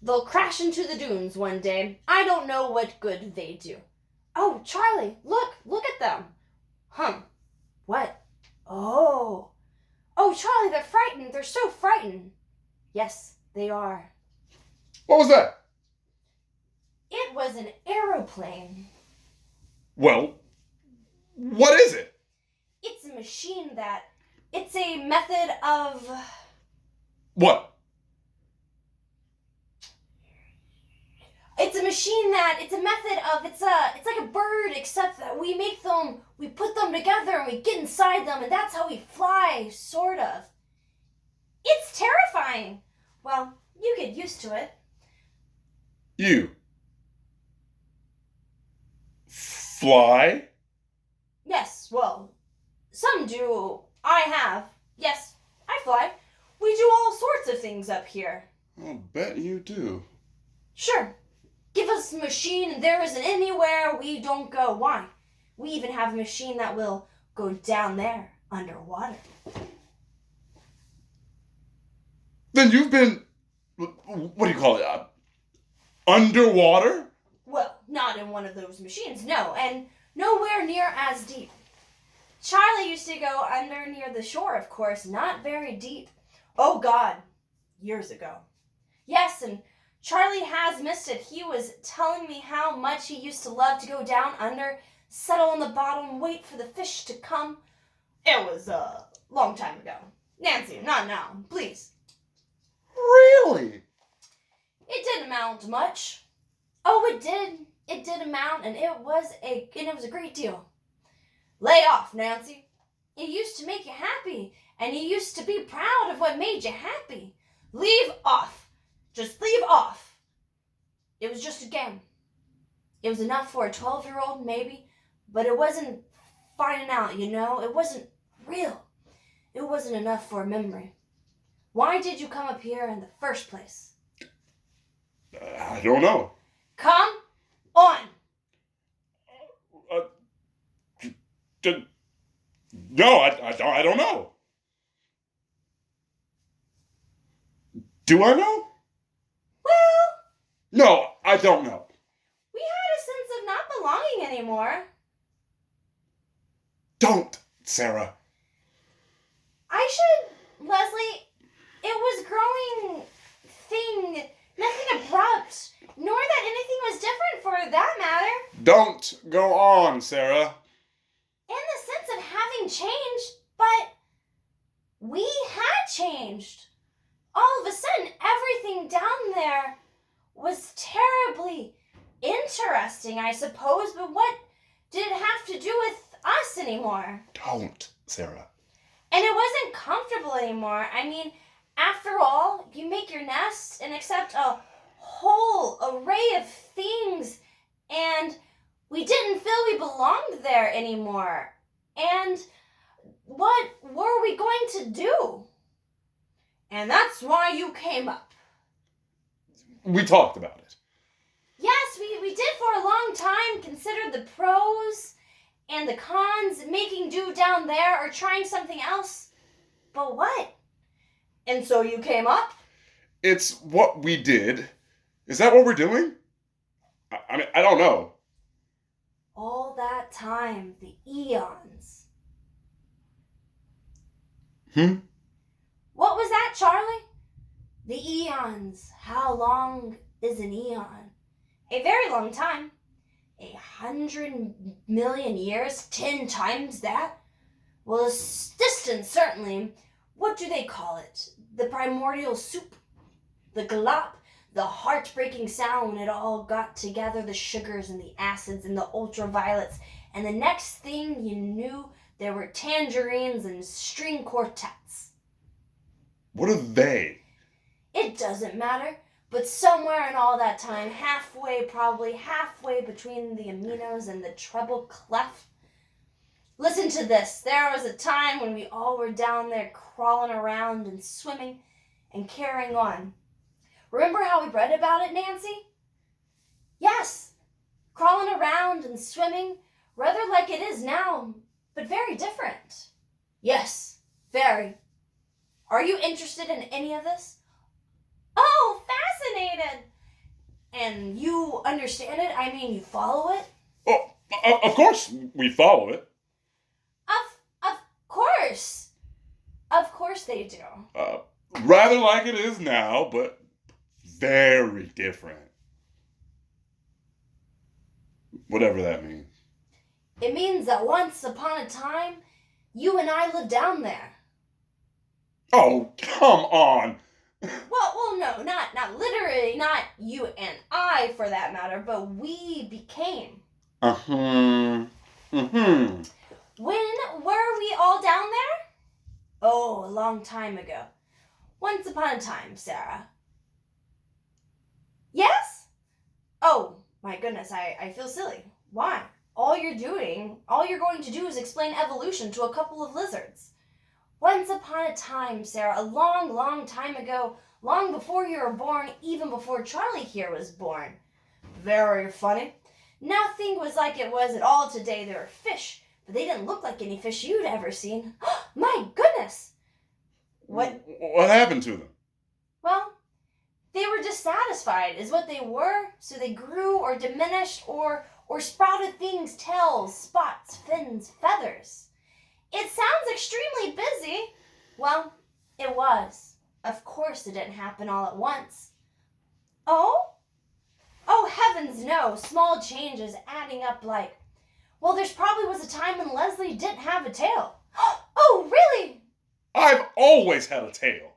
They'll crash into the dunes one day. I don't know what good they do. Oh, Charlie, look at them. What? Oh. Oh, Charlie, they're frightened. They're so frightened. Yes, they are. What was that? It was an aeroplane. Well, what is it? It's a machine that... It's a method of... What? It's a machine that... It's a method of... It's like a bird, except that we make them... We put them together and we get inside them, and that's how we fly, sort of. It's terrifying. Well, you get used to it. You. Fly? Yes, well, some do. I have. Yes, I fly. We do all sorts of things up here. I'll bet you do. Sure. Give us a machine and there isn't anywhere we don't go. Why? We even have a machine that will go down there, underwater. Then you've been... What do you call it? Underwater? Well, not in one of those machines, no, and nowhere near as deep. Charlie used to go under near the shore, of course, not very deep. Oh, God, years ago. Yes, and Charlie has missed it. He was telling me how much he used to love to go down under, settle on the bottom, wait for the fish to come. It was a long time ago. Nancy, not now, please. Really? It didn't amount to much. Oh, it did. It did amount, and it was a great deal. Lay off, Nancy. It used to make you happy, and you used to be proud of what made you happy. Leave off. Just leave off. It was just a game. It was enough for a 12-year-old, maybe, but it wasn't finding out, you know? It wasn't real. It wasn't enough for a memory. Why did you come up here in the first place? I don't know. Come on. No, I don't know. Do I know? Well, No, I don't know. we had a sense of not belonging anymore. Don't, Sarah. Leslie, it was growing thing, nothing abrupt, nor that anything was different for that matter. Don't go on, Sarah. In the sense of having changed, but we had changed. All of a sudden, everything down there was terribly interesting, I suppose, but what did it have to do with us anymore? Don't, Sarah. And it wasn't comfortable anymore. I mean, after all, you make your nest and accept a whole array of things, and we didn't feel we belonged there anymore. And what were we going to do? And that's why you came up. We talked about it. Yes, we did for a long time, considered the pros and the cons, making do down there or trying something else. But what? And so you came up? It's what we did. Is that what we're doing? I mean, I don't know. All that time, the eons. What was that, Charlie? The eons. How long is an eon? A very long time. 100 million years? 10 times that? Well, a distance, certainly. What do they call it? The primordial soup? The glop? The heartbreaking sound when it all got together, the sugars and the acids and the ultraviolets. And the next thing you knew, there were tangerines and string quartets. What are they? It doesn't matter. But somewhere in all that time, probably halfway between the aminos and the treble clef, listen to this. There was a time when we all were down there crawling around and swimming and carrying on. Remember how we read about it, Nancy? Yes, crawling around and swimming, rather like it is now, but very different. Yes, very. Are you interested in any of this? Oh, fascinated! and you understand it? I mean, you follow it? Oh, of course we follow it. Of course. Of course they do. Rather like it is now, but very different. Whatever that means. It means that once upon a time, you and I lived down there. Oh, come on. Well, no, not literally, not you and I for that matter, but we became. Mm-hmm. When were we all down there? Oh, a long time ago. Once upon a time, Sarah. Yes? Oh, my goodness, I feel silly. Why? All you're going to do is explain evolution to a couple of lizards. Once upon a time, Sarah, a long, long time ago, long before you were born, even before Charlie here was born. Very funny. Nothing was like it was at all today. There were fish, but they didn't look like any fish you'd ever seen. My goodness! What happened to them? Well, they were dissatisfied is what they were, so they grew or diminished or sprouted things, tails, spots, fins, feathers. It sounds extremely busy. Well, it was. Of course it didn't happen all at once. Oh? Oh, heavens no. Small changes adding up like, well, there's probably was a time when Leslie didn't have a tail. Oh, really? I've always had a tail.